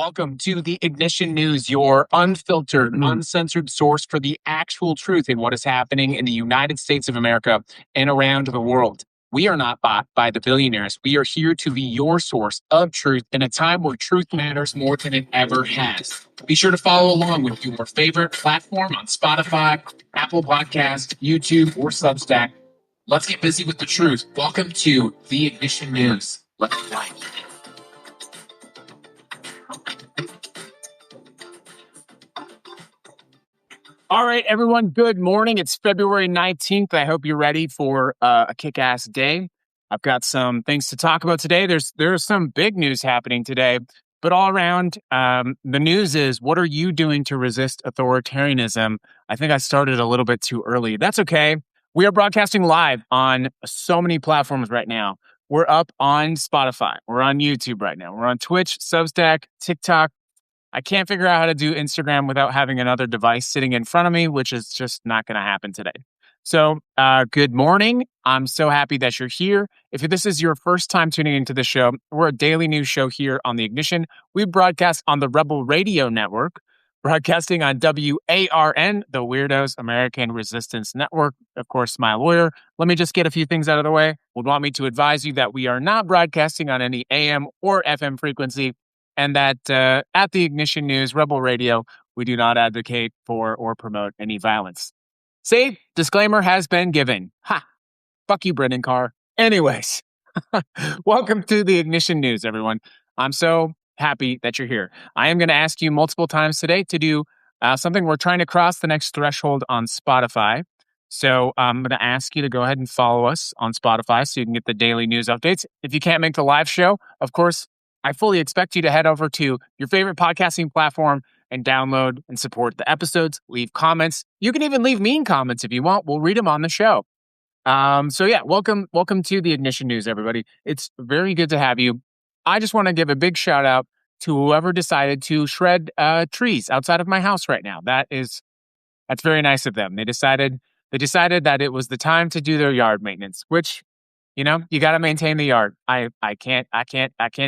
Welcome to the Ignition News, your unfiltered, uncensored source for the actual truth in what is happening in the United States of America and around the world. We are not bought by the billionaires. We are here to be your source of truth in a time where truth matters more than it ever has. Be sure to follow along with your favorite platform on Spotify, Apple Podcast, YouTube, or Substack. Let's get busy with the truth. Welcome to the Ignition News. Let's fly. All right, everyone, good morning. It's February 19th. I hope you're ready for a kick-ass day. I've got some things to talk about today. There's some big news happening today, but all around, the news is, what are you doing to resist authoritarianism? I think I started a little bit too early. That's okay. We are broadcasting live on so many platforms right now. We're up on Spotify. We're on YouTube right now. We're on Twitch, Substack, TikTok. I can't figure out how to do Instagram without having another device sitting in front of me, which is just not going to happen today. So, good morning. I'm so happy that you're here. If this is your first time tuning into the show, we're a daily news show here on The Ignition. We broadcast on the Rebel Radio Network, broadcasting on WARN, the Weirdos American Resistance Network. Of course, my lawyer. Let me just get a few things out of the way. Would want me to advise you that we are not broadcasting on any AM or FM frequency, and that at the Ignition News, Rebel Radio, we do not advocate for or promote any violence. See, disclaimer has been given. Ha! Fuck you, Brendan Carr. Anyways, welcome to the Ignition News, everyone. I'm so happy that you're here. I am going to ask you multiple times today to do something. We're trying to cross the next threshold on Spotify. So I'm going to ask you to go ahead and follow us on Spotify so you can get the daily news updates. If you can't make the live show, of course, I fully expect you to head over to your favorite podcasting platform and download and support the episodes, leave comments. You can even leave mean comments if you want. We'll read them on the show. So yeah, welcome to the Ignition News, everybody. It's very good to have you. I just want to give a big shout out to whoever decided to shred trees outside of my house right now. That's very nice of them. They decided that it was the time to do their yard maintenance, which, you know, you got to maintain the yard. I can't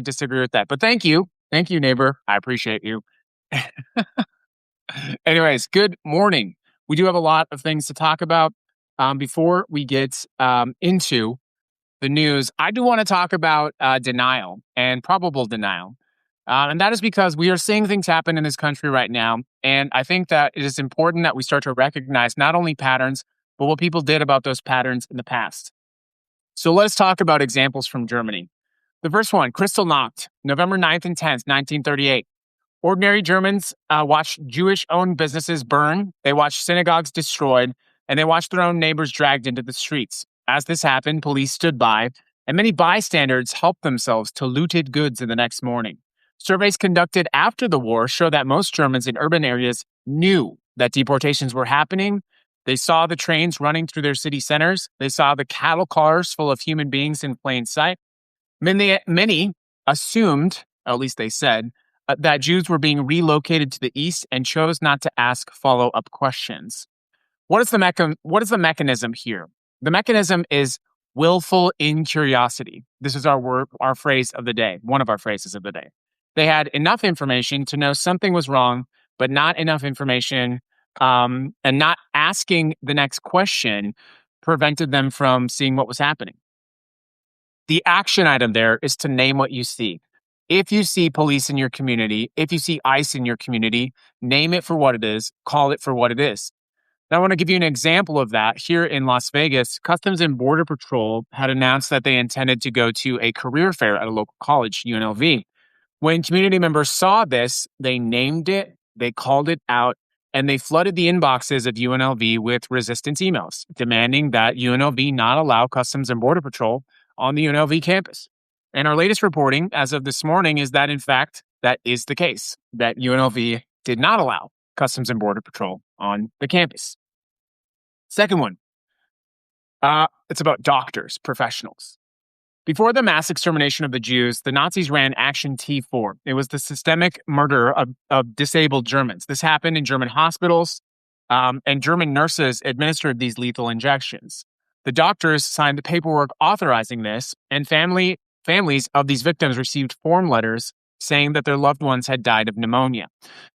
disagree with that. But thank you, neighbor. I appreciate you. Anyways, good morning. We do have a lot of things to talk about. Before we get into the news, I do want to talk about denial and probable denial. And that is because we are seeing things happen in this country right now. And I think that it is important that we start to recognize not only patterns, but what people did about those patterns in the past. So let's talk about examples from Germany. The first one, Kristallnacht, November 9th and 10th, 1938. Ordinary Germans watched Jewish-owned businesses burn, they watched synagogues destroyed, and they watched their own neighbors dragged into the streets. As this happened, police stood by, and many bystanders helped themselves to looted goods in the next morning. Surveys conducted after the war show that most Germans in urban areas knew that deportations were happening. They saw the trains running through their city centers. They saw the cattle cars full of human beings in plain sight. Many assumed, at least they said, that Jews were being relocated to the east and chose not to ask follow-up questions. What is the mechanism here? The mechanism is willful incuriosity. This is our phrase of the day, one of our phrases of the day. They had enough information to know something was wrong, but not enough information, and not asking the next question prevented them from seeing what was happening. The action item there is to name what you see. If you see police in your community, if you see ICE in your community, name it for what it is, call it for what it is. Now, I want to give you an example of that. Here in Las Vegas, Customs and Border Patrol had announced that they intended to go to a career fair at a local college, UNLV. When community members saw this, they named it, they called it out, and they flooded the inboxes of UNLV with resistance emails demanding that UNLV not allow Customs and Border Patrol on the UNLV campus. And our latest reporting as of this morning is that, in fact, that is the case, that UNLV did not allow Customs and Border Patrol on the campus. Second one, it's about doctors, professionals. Before the mass extermination of the Jews, the Nazis ran Action T4. It was the systemic murder of disabled Germans. This happened in German hospitals, and German nurses administered these lethal injections. The doctors signed the paperwork authorizing this, and families of these victims received form letters saying that their loved ones had died of pneumonia.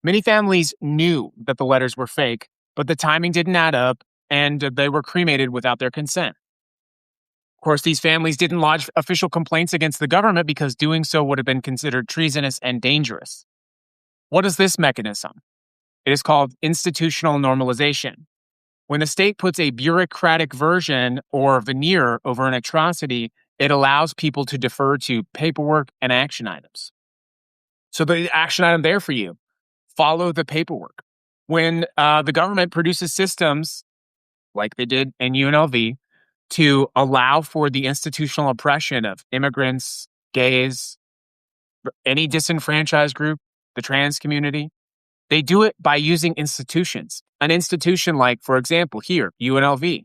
Many families knew that the letters were fake, but the timing didn't add up, and they were cremated without their consent. Of course, these families didn't lodge official complaints against the government because doing so would have been considered treasonous and dangerous. What is this mechanism? It is called institutional normalization. When the state puts a bureaucratic version or veneer over an atrocity, it allows people to defer to paperwork and action items. So the action item there for you, follow the paperwork. When the government produces systems like they did in UNLV to allow for the institutional oppression of immigrants, gays, any disenfranchised group, the trans community, they do it by using institutions. An institution like, for example, here, UNLV.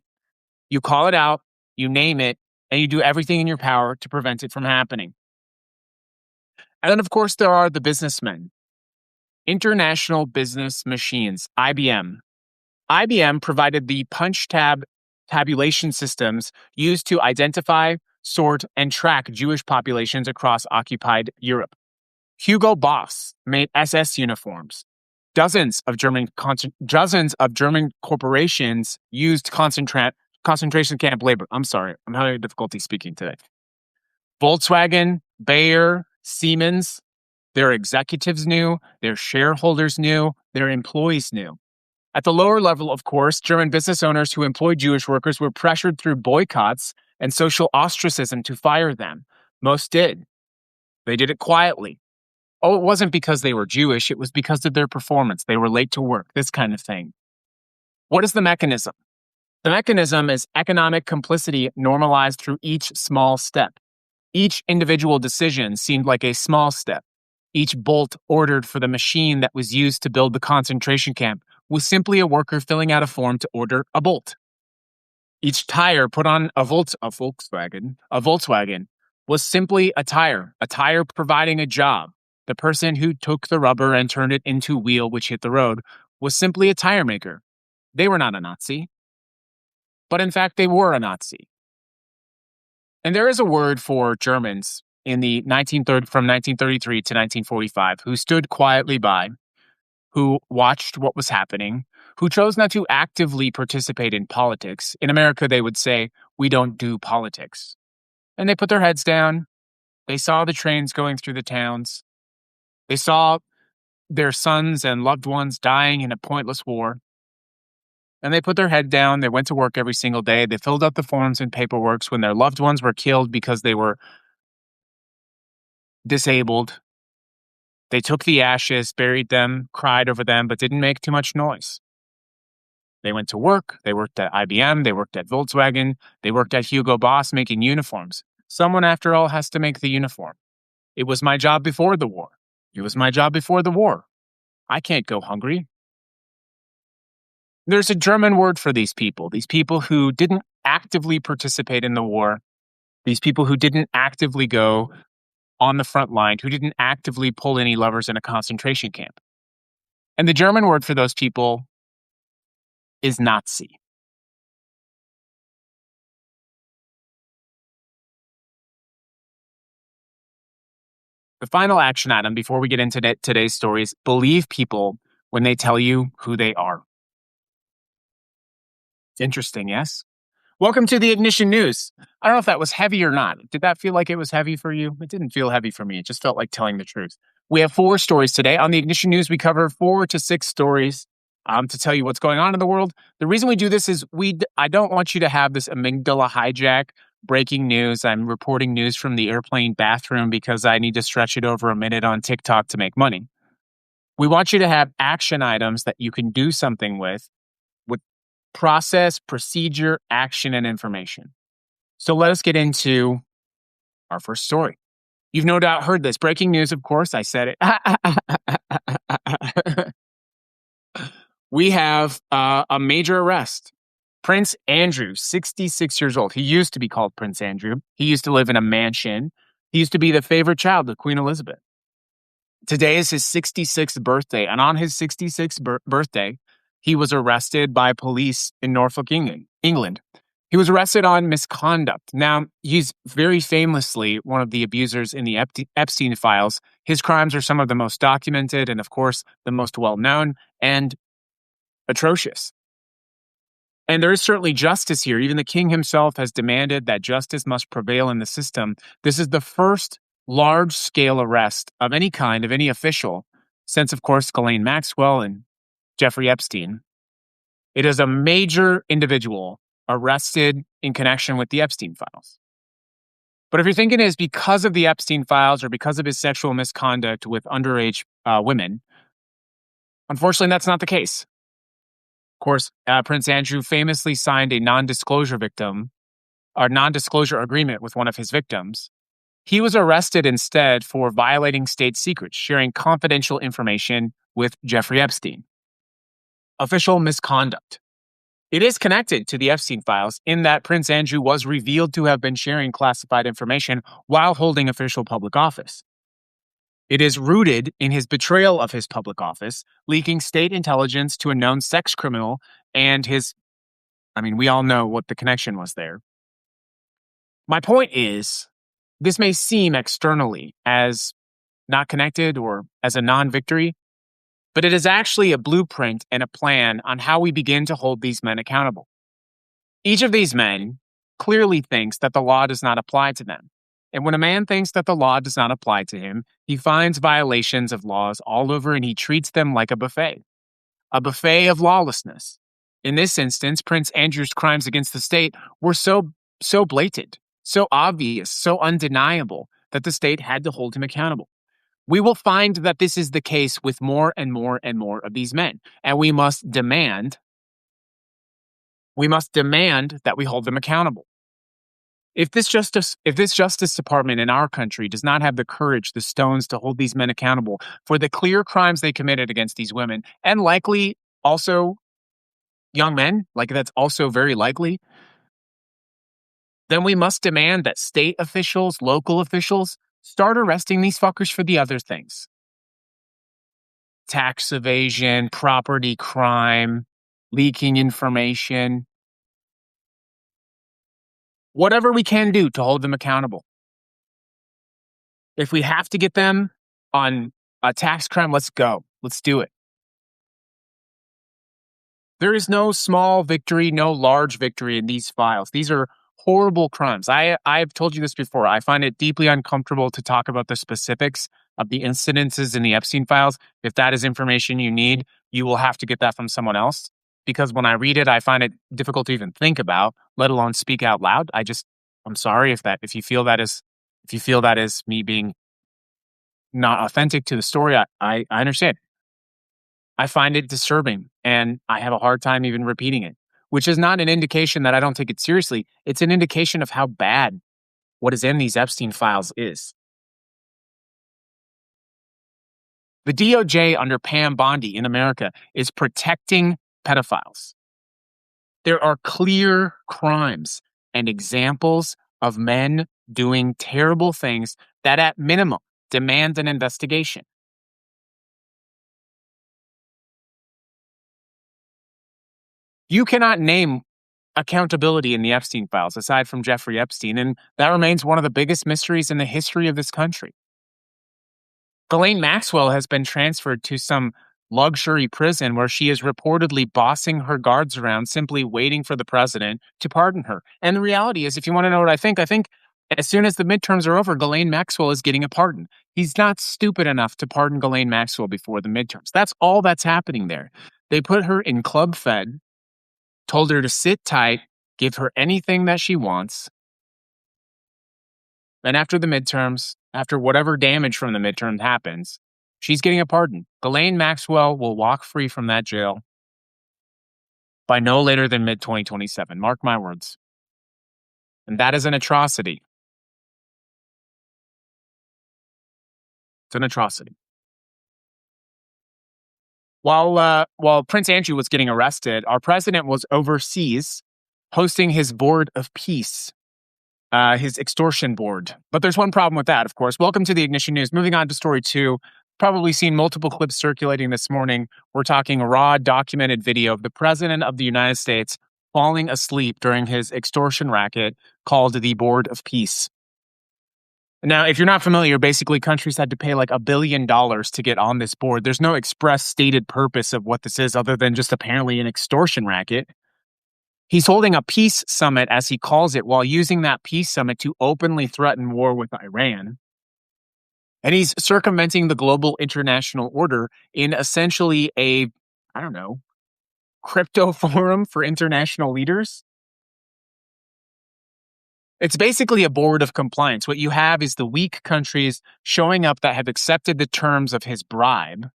You call it out, you name it, and you do everything in your power to prevent it from happening. And then, of course, there are the businessmen. International Business Machines, IBM. IBM provided the punch tabulation systems used to identify, sort, and track Jewish populations across occupied Europe. Hugo Boss made SS uniforms. Dozens of German corporations used concentration camp labor. I'm sorry, I'm having difficulty speaking today. Volkswagen, Bayer, Siemens, their executives knew, their shareholders knew, their employees knew. At the lower level, of course, German business owners who employed Jewish workers were pressured through boycotts and social ostracism to fire them. Most did. They did it quietly. Oh, it wasn't because they were Jewish. It was because of their performance. They were late to work, this kind of thing. What is the mechanism? The mechanism is economic complicity normalized through each small step. Each individual decision seemed like a small step. Each bolt ordered for the machine that was used to build the concentration camp was simply a worker filling out a form to order a bolt. Each tire put on a Volkswagen was simply a tire providing a job. The person who took the rubber and turned it into a wheel which hit the road was simply a tire maker. They were not a Nazi. But in fact, they were a Nazi. And there is a word for Germans in the from 1933 to 1945 who stood quietly by, who watched what was happening, who chose not to actively participate in politics. In America, they would say, "We don't do politics." And they put their heads down. They saw the trains going through the towns. They saw their sons and loved ones dying in a pointless war. And they put their head down. They went to work every single day. They filled out the forms and paperwork when their loved ones were killed because they were disabled. They took the ashes, buried them, cried over them, but didn't make too much noise. They went to work. They worked at IBM. They worked at Volkswagen. They worked at Hugo Boss making uniforms. Someone, after all, has to make the uniform. It was my job before the war. It was my job before the war. I can't go hungry. There's a German word for these people who didn't actively participate in the war, these people who didn't actively go on the front line, who didn't actively pull any levers in a concentration camp. And the German word for those people is Nazi. The final action item before we get into today's story is believe people when they tell you who they are. It's interesting, yes? Welcome to the Ignition News. I don't know if that was heavy or not. Did that feel like it was heavy for you? It didn't feel heavy for me. It just felt like telling the truth. We have 4 stories today. On the Ignition News, we cover 4 to 6 stories to tell you what's going on in the world. The reason we do this is I don't want you to have this amygdala hijack, breaking news. I'm reporting news from the airplane bathroom because I need to stretch it over a minute on TikTok to make money. We want you to have action items that you can do something with process, procedure, action, and information. So let us get into our first story. You've no doubt heard this. Breaking news, of course. I said it. We have a major arrest. Prince Andrew, 66 years old. He used to be called Prince Andrew. He used to live in a mansion. He used to be the favorite child of Queen Elizabeth. Today is his 66th birthday. And on his 66th birthday, he was arrested by police in Norfolk, England. He was arrested on misconduct. Now, he's very famously one of the abusers in the Epstein files. His crimes are some of the most documented and, of course, the most well known and atrocious. And there is certainly justice here. Even the king himself has demanded that justice must prevail in the system. This is the first large scale arrest of any kind, of any official, since, of course, Ghislaine Maxwell and Jeffrey Epstein. It is a major individual arrested in connection with the Epstein files. But if you're thinking it is because of the Epstein files or because of his sexual misconduct with underage women, unfortunately, that's not the case. Of course, Prince Andrew famously signed a non-disclosure agreement with one of his victims. He was arrested instead for violating state secrets, sharing confidential information with Jeffrey Epstein. Official misconduct. It is connected to the Epstein files in that Prince Andrew was revealed to have been sharing classified information while holding official public office. It is rooted in his betrayal of his public office, leaking state intelligence to a known sex criminal, and we all know what the connection was there. My point is, this may seem externally as not connected or as a non-victory, but it is actually a blueprint and a plan on how we begin to hold these men accountable. Each of these men clearly thinks that the law does not apply to them. And when a man thinks that the law does not apply to him, he finds violations of laws all over and he treats them like a buffet of lawlessness. In this instance, Prince Andrew's crimes against the state were so blatant, so obvious, so undeniable that the state had to hold him accountable. We will find that this is the case with more and more and more of these men, and we must demand that we hold them accountable. If this Justice Department in our country does not have the courage, the stones to hold these men accountable for the clear crimes they committed against these women, and likely also young men, like that's also very likely, then we must demand that state officials, local officials, start arresting these fuckers for the other things. Tax evasion, property crime, leaking information. Whatever we can do to hold them accountable. If we have to get them on a tax crime, let's go. Let's do it. There is no small victory, no large victory in these files. These are horrible crimes. I've told you this before. I find it deeply uncomfortable to talk about the specifics of the incidences in the Epstein files. If that is information you need, you will have to get that from someone else. Because when I read it, I find it difficult to even think about, let alone speak out loud. I'm sorry if you feel that is me being not authentic to the story. I understand. I find it disturbing, and I have a hard time even repeating it, which is not an indication that I don't take it seriously. It's an indication of how bad what is in these Epstein files is. The DOJ under Pam Bondi in America is protecting pedophiles. There are clear crimes and examples of men doing terrible things that at minimum demand an investigation. You cannot name accountability in the Epstein files aside from Jeffrey Epstein, and that remains one of the biggest mysteries in the history of this country. Ghislaine Maxwell has been transferred to some luxury prison where she is reportedly bossing her guards around, simply waiting for the president to pardon her. And the reality is, if you want to know what I think as soon as the midterms are over, Ghislaine Maxwell is getting a pardon. He's not stupid enough to pardon Ghislaine Maxwell before the midterms. That's all that's happening there. They put her in Club Fed, told her to sit tight, give her anything that she wants. And after the midterms, after whatever damage from the midterm happens, she's getting a pardon. Ghislaine Maxwell will walk free from that jail by no later than mid-2027. Mark my words. And that is an atrocity. It's an atrocity. While Prince Andrew was getting arrested, our president was overseas hosting his board of peace, his extortion board. But there's one problem with that, of course. Welcome to the Ignition News. Moving on to story 2. Probably seen multiple clips circulating this morning. We're talking a raw, documented video of the president of the United States falling asleep during his extortion racket called the Board of Peace. Now, if you're not familiar, basically countries had to pay like $1 billion to get on this board. There's no express stated purpose of what this is other than just apparently an extortion racket. He's holding a peace summit, as he calls it, while using that peace summit to openly threaten war with Iran. And he's circumventing the global international order in essentially a, I don't know, crypto forum for international leaders. It's basically a board of compliance. What you have is the weak countries showing up that have accepted the terms of his bribe.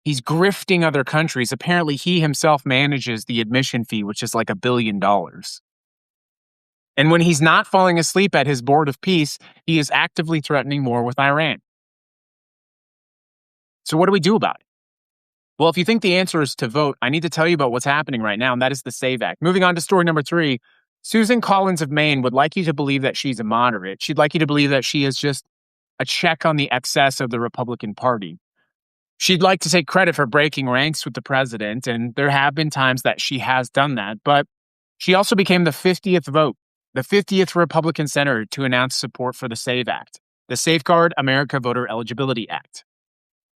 He's grifting other countries. Apparently, he himself manages the admission fee, which is like $1 billion. And when he's not falling asleep at his board of peace, he is actively threatening war with Iran. So what do we do about it? Well, if you think the answer is to vote, I need to tell you about what's happening right now, and that is the SAVE Act. Moving on to story number 3, Susan Collins of Maine would like you to believe that she's a moderate. She'd like you to believe that she is just a check on the excess of the Republican Party. She'd like to take credit for breaking ranks with the president, and there have been times that she has done that, but she also became the 50th vote, the 50th Republican senator to announce support for the SAVE Act, the Safeguard America Voter Eligibility Act.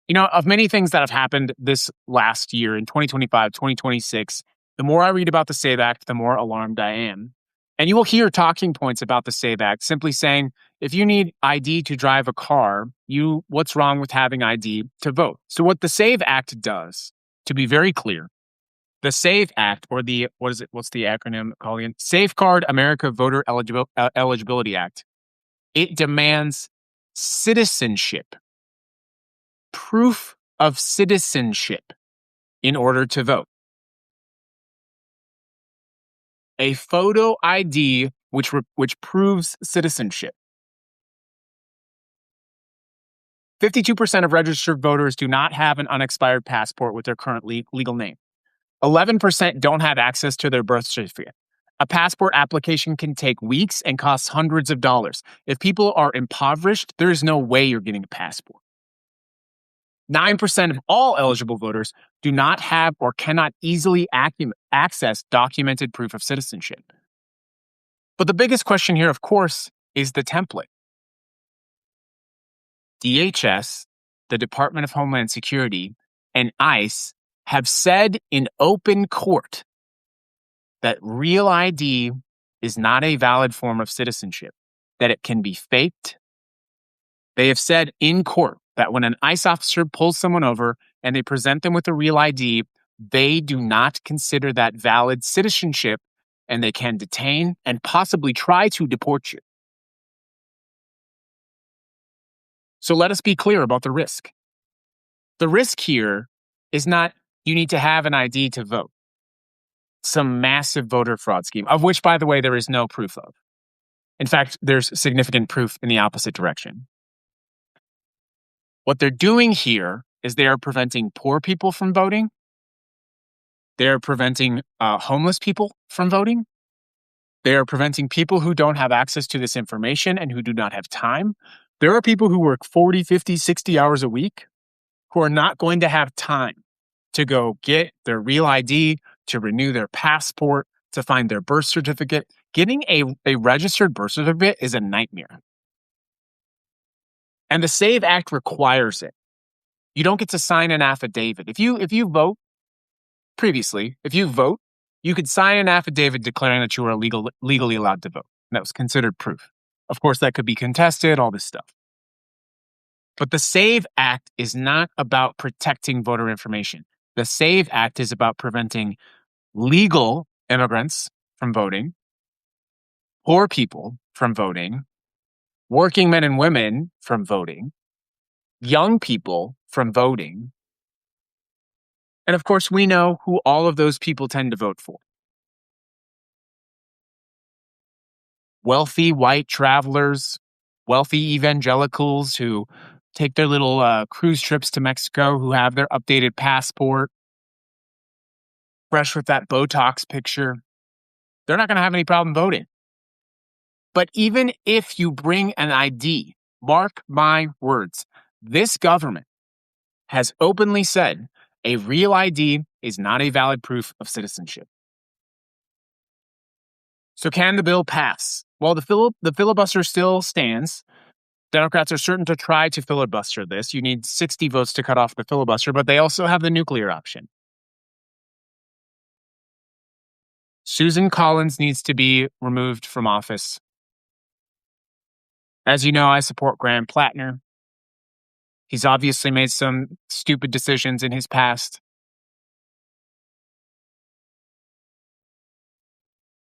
You know, of many things that have happened this last year in 2025, 2026, the more I read about the SAVE Act, the more alarmed I am. And you will hear talking points about the SAVE Act simply saying, if you need ID to drive a car, what's wrong with having ID to vote? So what the SAVE Act does, to be very clear, the SAVE Act, or what's the acronym called again? Safeguard America Voter Eligibility Act. It demands citizenship, proof of citizenship in order to vote. A photo ID which proves citizenship. 52% of registered voters do not have an unexpired passport with their current legal name. 11% don't have access to their birth certificate. A passport application can take weeks and costs hundreds of dollars. If people are impoverished, there is no way you're getting a passport. 9% of all eligible voters do not have or cannot easily access documented proof of citizenship. But the biggest question here, of course, is the template. DHS, the Department of Homeland Security, and ICE have said in open court that real ID is not a valid form of citizenship, that it can be faked. They have said in court that when an ICE officer pulls someone over and they present them with a real ID, they do not consider that valid citizenship, and they can detain and possibly try to deport you. So let us be clear about the risk. The risk here is not you need to have an ID to vote. Some massive voter fraud scheme, of which, by the way, there is no proof of. In fact, there's significant proof in the opposite direction. What they're doing here is they are preventing poor people from voting. They're preventing homeless people from voting. They are preventing people who don't have access to this information and who do not have time. There are people who work 40, 50, 60 hours a week who are not going to have time to go get their real ID, to renew their passport, to find their birth certificate. Getting a registered birth certificate is a nightmare. And the SAVE Act requires it. You don't get to sign an affidavit. If you vote, previously, if you vote, you could sign an affidavit declaring that you were legally allowed to vote. And that was considered proof. Of course, that could be contested, all this stuff. But the SAVE Act is not about protecting voter information. The SAVE Act is about preventing legal immigrants from voting, poor people from voting, working men and women from voting, young people from voting. And of course, we know who all of those people tend to vote for. Wealthy white travelers, wealthy evangelicals who take their little cruise trips to Mexico, who have their updated passport, fresh with that Botox picture. They're not going to have any problem voting. But even if you bring an ID, mark my words, this government has openly said A real ID is not a valid proof of citizenship. So can the bill pass? Well, the filibuster still stands. Democrats are certain to try to filibuster this. You need 60 votes to cut off the filibuster, but they also have the nuclear option. Susan Collins needs to be removed from office. As you know, I support Graham Plattner. He's obviously made some stupid decisions in his past.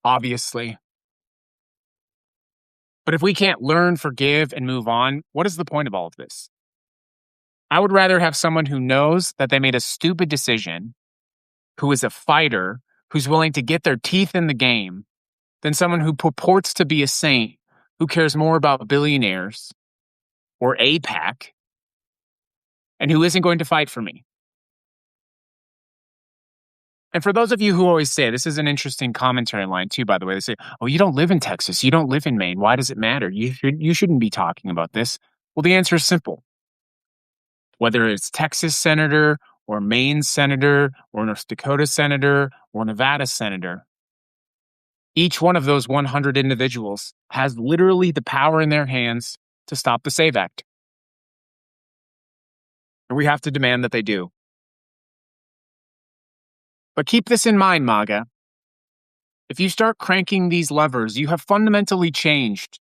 Obviously. But if we can't learn, forgive, and move on, what is the point of all of this? I would rather have someone who knows that they made a stupid decision, who is a fighter, who's willing to get their teeth in the game, than someone who purports to be a saint, who cares more about billionaires or APAC, and who isn't going to fight for me. And for those of you who always say, this is an interesting commentary line too, by the way, they say, oh, you don't live in Texas, you don't live in Maine, why does it matter? You shouldn't be talking about this. Well, the answer is simple. Whether it's Texas senator or Maine senator or North Dakota senator or Nevada senator, each one of those 100 individuals has literally the power in their hands to stop the SAVE Act. And we have to demand that they do. But keep this in mind, MAGA. If you start cranking these levers, you have fundamentally changed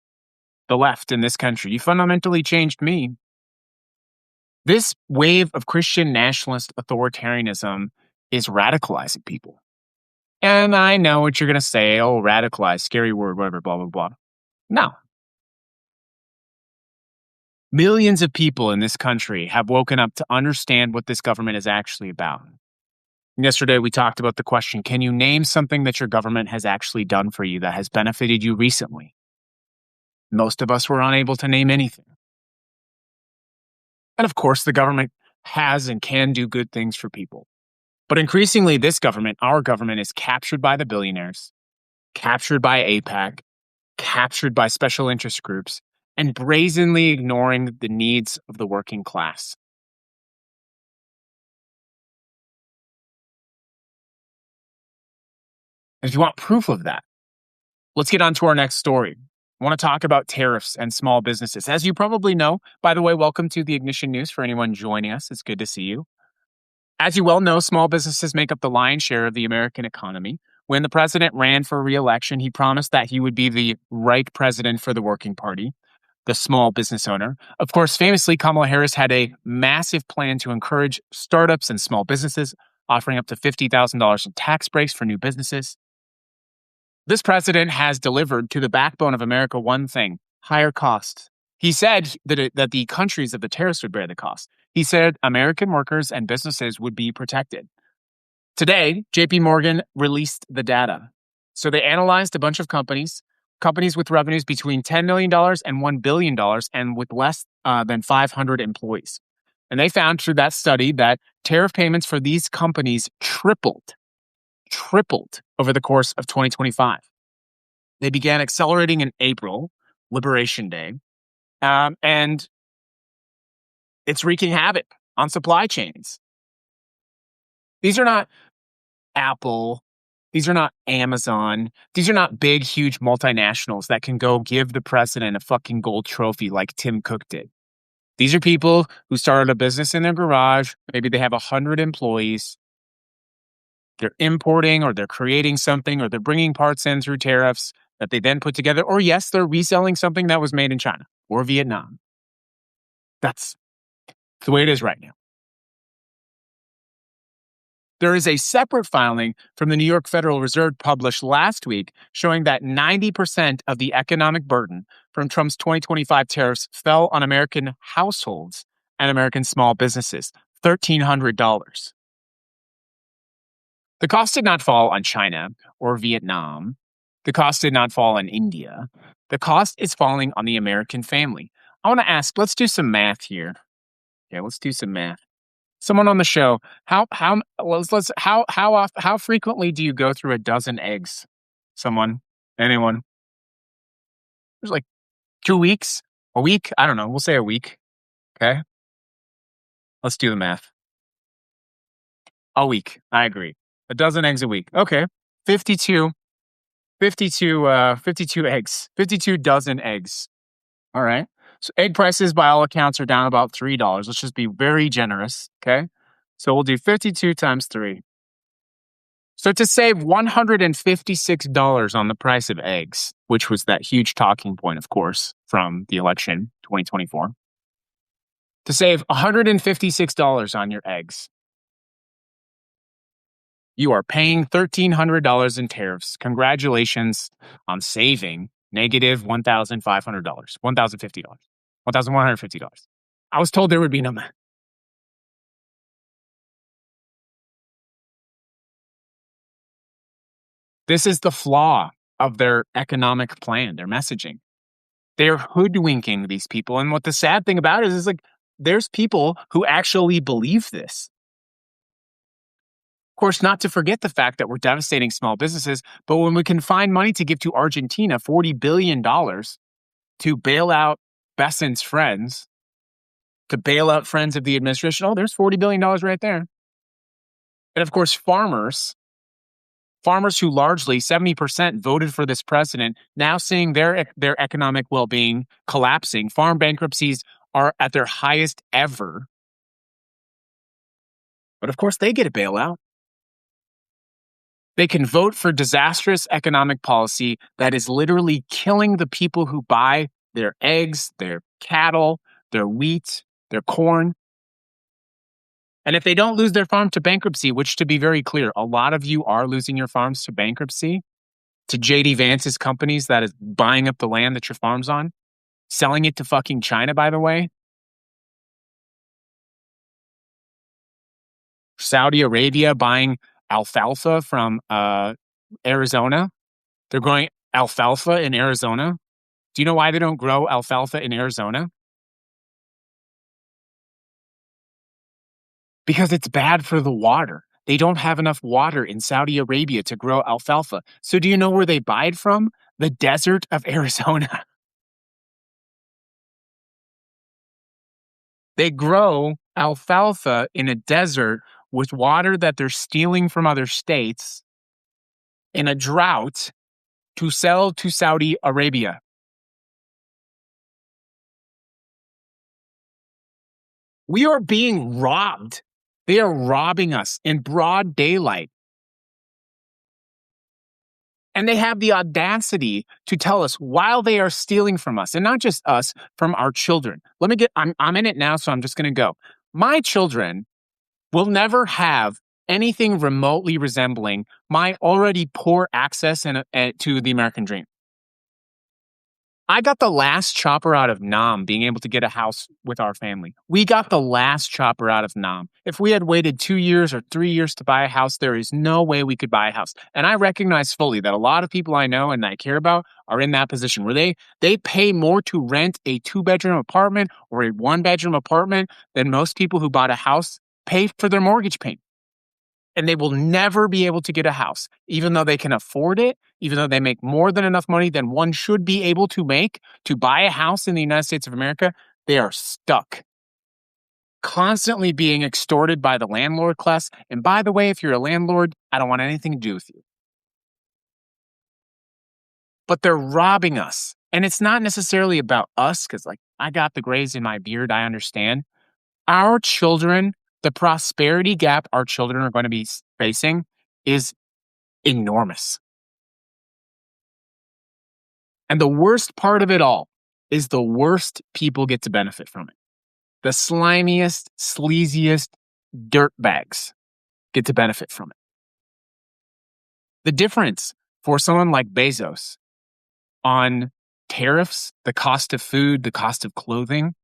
the left in this country. You fundamentally changed me. This wave of Christian nationalist authoritarianism is radicalizing people. And I know what you're going to say. Oh, radicalize, scary word, whatever, blah, blah, blah. No. Millions of people in this country have woken up to understand what this government is actually about. Yesterday, we talked about the question, can you name something that your government has actually done for you that has benefited you recently? Most of us were unable to name anything. And of course, the government has and can do good things for people. But increasingly, this government, our government, is captured by the billionaires, captured by APAC, captured by special interest groups, and brazenly ignoring the needs of the working class. If you want proof of that, let's get on to our next story. I want to talk about tariffs and small businesses. As you probably know, by the way, welcome to the Ignition News for anyone joining us. It's good to see you. As you well know, small businesses make up the lion's share of the American economy. When the president ran for re-election, he promised that he would be the right president for the working party, the small business owner. Of course, famously, Kamala Harris had a massive plan to encourage startups and small businesses, offering up to $50,000 in tax breaks for new businesses. This president has delivered to the backbone of America one thing: higher costs. He said that the countries of the tariffs would bear the cost. He said American workers and businesses would be protected. Today, JP Morgan released the data. So they analyzed a bunch of companies with revenues between $10 million and $1 billion and with less than 500 employees. And they found through that study that tariff payments for these companies tripled over the course of 2025. They began accelerating in April, Liberation Day, and it's wreaking havoc on supply chains. These are not Apple. These are not Amazon. These are not big, huge multinationals that can go give the president a fucking gold trophy like Tim Cook did. These are people who started a business in their garage. Maybe they have 100 employees. They're importing or they're creating something or they're bringing parts in through tariffs that they then put together. Or yes, they're reselling something that was made in China or Vietnam. That's the way it is right now. There is a separate filing from the New York Federal Reserve published last week showing that 90% of the economic burden from Trump's 2025 tariffs fell on American households and American small businesses, $1,300. The cost did not fall on China or Vietnam. The cost did not fall on India. The cost is falling on the American family. I want to ask, let's do some math here. Yeah, let's do some math. Someone on the show, how frequently do you go through a dozen eggs? Someone, anyone? There's like 2 weeks, a week. I don't know. We'll say a week. Okay. Let's do the math. A week. I agree. A dozen eggs a week. Okay. 52, 52 eggs. 52 dozen eggs. All right. So egg prices by all accounts are down about $3. Let's just be very generous. Okay. So we'll do 52 times 3. So to save $156 on the price of eggs, which was that huge talking point, of course, from the election 2024, to save $156 on your eggs, you are paying $1,300 in tariffs. Congratulations on saving negative $1,500, $1,050, $1,150. I was told there would be no. This is the flaw of their economic plan, their messaging. They're hoodwinking these people. And what the sad thing about it is like, there's people who actually believe this. Of course, not to forget the fact that we're devastating small businesses, but when we can find money to give to Argentina, $40 billion to bail out Besant's friends, to bail out friends of the administration, oh, there's $40 billion right there. And of course, farmers who largely 70% voted for this president, now seeing their economic well-being collapsing. Farm bankruptcies are at their highest ever. But of course, they get a bailout. They can vote for disastrous economic policy that is literally killing the people who buy their eggs, their cattle, their wheat, their corn. And if they don't lose their farm to bankruptcy, which to be very clear, a lot of you are losing your farms to bankruptcy, to JD Vance's companies that is buying up the land that your farm's on, selling it to fucking China, by the way. Saudi Arabia buying alfalfa from Arizona. They're growing alfalfa in Arizona. Do you know why they don't grow alfalfa in Arizona? Because it's bad for the water. They don't have enough water in Saudi Arabia to grow alfalfa. So do you know where they buy it from? The desert of Arizona. They grow alfalfa in a desert with water that they're stealing from other states in a drought to sell to Saudi Arabia. We are being robbed. They are robbing us in broad daylight. And they have the audacity to tell us while they are stealing from us, and not just us, from our children. I'm in it now, so I'm just going to go. My children will never have anything remotely resembling my already poor access to the American dream. I got the last chopper out of Nam being able to get a house with our family. We got the last chopper out of Nam. If we had waited 2 years or 3 years to buy a house, there is no way we could buy a house. And I recognize fully that a lot of people I know and I care about are in that position where they pay more to rent a 2-bedroom apartment or a 1-bedroom apartment than most people who bought a house pay for their mortgage payment. And they will never be able to get a house, even though they can afford it, even though they make more than enough money than one should be able to make to buy a house in the United States of America. They are stuck, constantly being extorted by the landlord class. And by the way, if you're a landlord, I don't want anything to do with you. But they're robbing us. And it's not necessarily about us, because like I got the grays in my beard, I understand. Our children, the prosperity gap our children are going to be facing is enormous. And the worst part of it all is the worst people get to benefit from it. The slimiest, sleaziest dirtbags get to benefit from it. The difference for someone like Bezos on tariffs, the cost of food, the cost of clothing,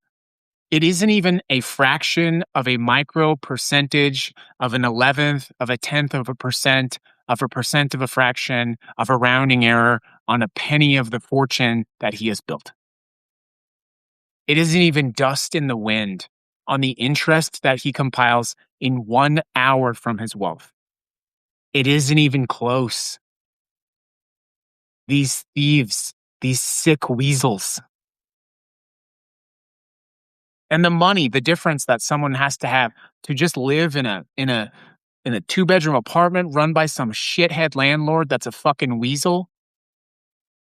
it isn't even a fraction of a micro percentage of an 11th of a 10th of a percent of a fraction of a rounding error on a penny of the fortune that he has built. It isn't even dust in the wind on the interest that he compiles in 1 hour from his wealth. It isn't even close. These thieves, these sick weasels. And the money, the difference that someone has to have to just live in a in a 2-bedroom apartment run by some shithead landlord that's a fucking weasel,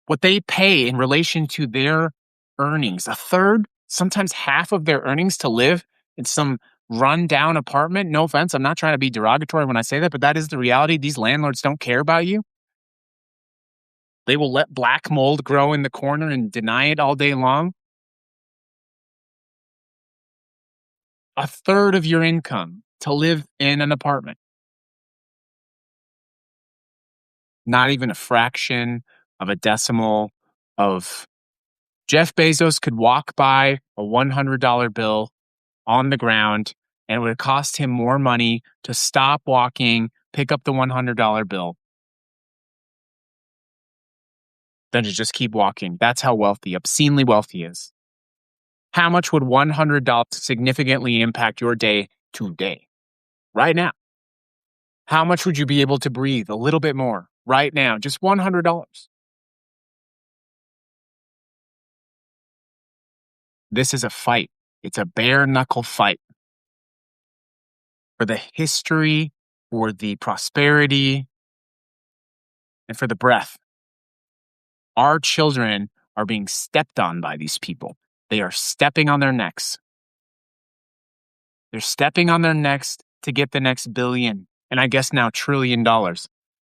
what they pay in relation to their earnings, a third, sometimes half of their earnings to live in some run-down apartment. No offense, I'm not trying to be derogatory when I say that, but that is the reality. These landlords don't care about you. They will let black mold grow in the corner and deny it all day long. A third of your income to live in an apartment. Not even a fraction of a decimal of Jeff Bezos could walk by a $100 bill on the ground and it would cost him more money to stop walking, pick up the $100 bill than to just keep walking. That's how wealthy, obscenely wealthy is. How much would $100 significantly impact your day today, right now? How much would you be able to breathe a little bit more right now? Just $100. This is a fight. It's a bare knuckle fight for the history, for the prosperity, and for the breath. Our children are being stepped on by these people. They are stepping on their necks. They're stepping on their necks to get the next billion, and I guess now $1 trillion.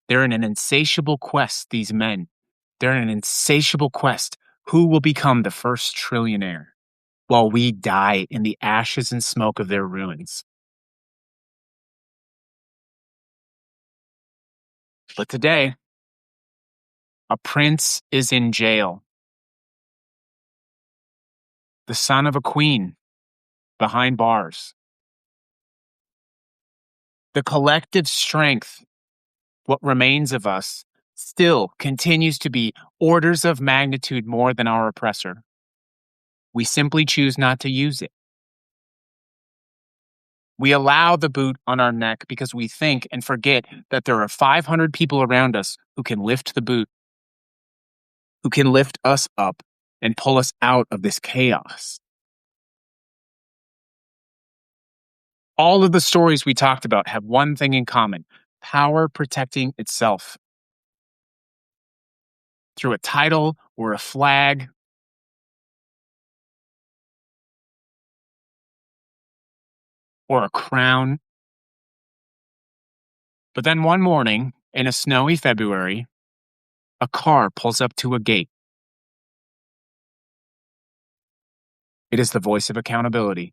They're in an insatiable quest, these men. They're in an insatiable quest. Who will become the first trillionaire while we die in the ashes and smoke of their ruins? But today, a prince is in jail. The son of a queen behind bars. The collective strength, what remains of us, still continues to be orders of magnitude more than our oppressor. We simply choose not to use it. We allow the boot on our neck because we think and forget that there are 500 people around us who can lift the boot, who can lift us up and pull us out of this chaos. All of the stories we talked about have one thing in common: power protecting itself through a title or a flag or a crown. But then one morning in a snowy February, a car pulls up to a gate. It is the voice of accountability.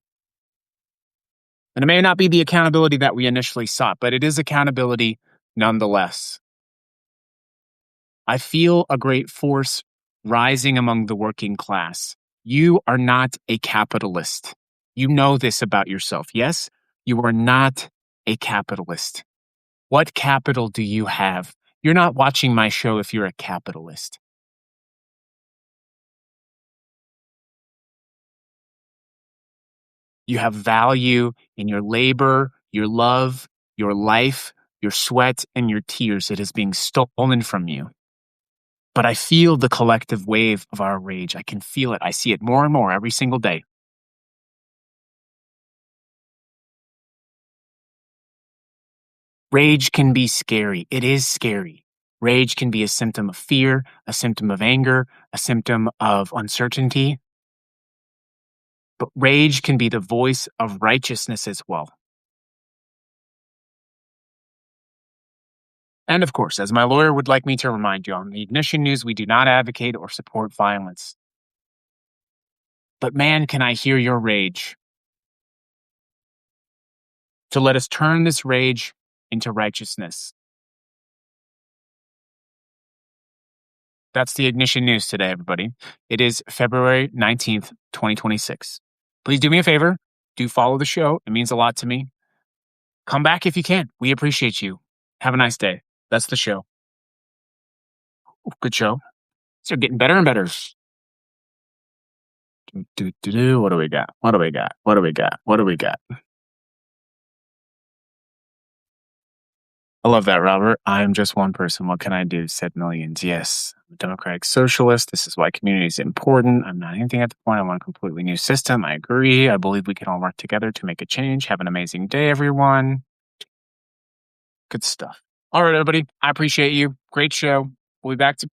And it may not be the accountability that we initially sought, but it is accountability nonetheless. I feel a great force rising among the working class. You are not a capitalist. You know this about yourself. Yes, you are not a capitalist. What capital do you have? You're not watching my show if you're a capitalist. You have value in your labor, your love, your life, your sweat, and your tears. It is being stolen from you. But I feel the collective wave of our rage. I can feel it. I see it more and more every single day. Rage can be scary. It is scary. Rage can be a symptom of fear, a symptom of anger, a symptom of uncertainty. But rage can be the voice of righteousness as well. And of course, as my lawyer would like me to remind you, on the Ignition News, we do not advocate or support violence. But man, can I hear your rage. So let us turn this rage into righteousness. That's the Ignition News today, everybody. It is February 19th, 2026. Please do me a favor. Do follow the show. It means a lot to me. Come back if you can. We appreciate you. Have a nice day. That's the show. Ooh, good show. They're getting better and better. What do we got? What do we got? What do we got? What do we got? I love that, Robert. I am just one person. What can I do? Said millions. Yes, I'm a democratic socialist. This is why community is important. I'm not anything at the point. I want a completely new system. I agree. I believe we can all work together to make a change. Have an amazing day, everyone. Good stuff. All right, everybody. I appreciate you. Great show. We'll be back to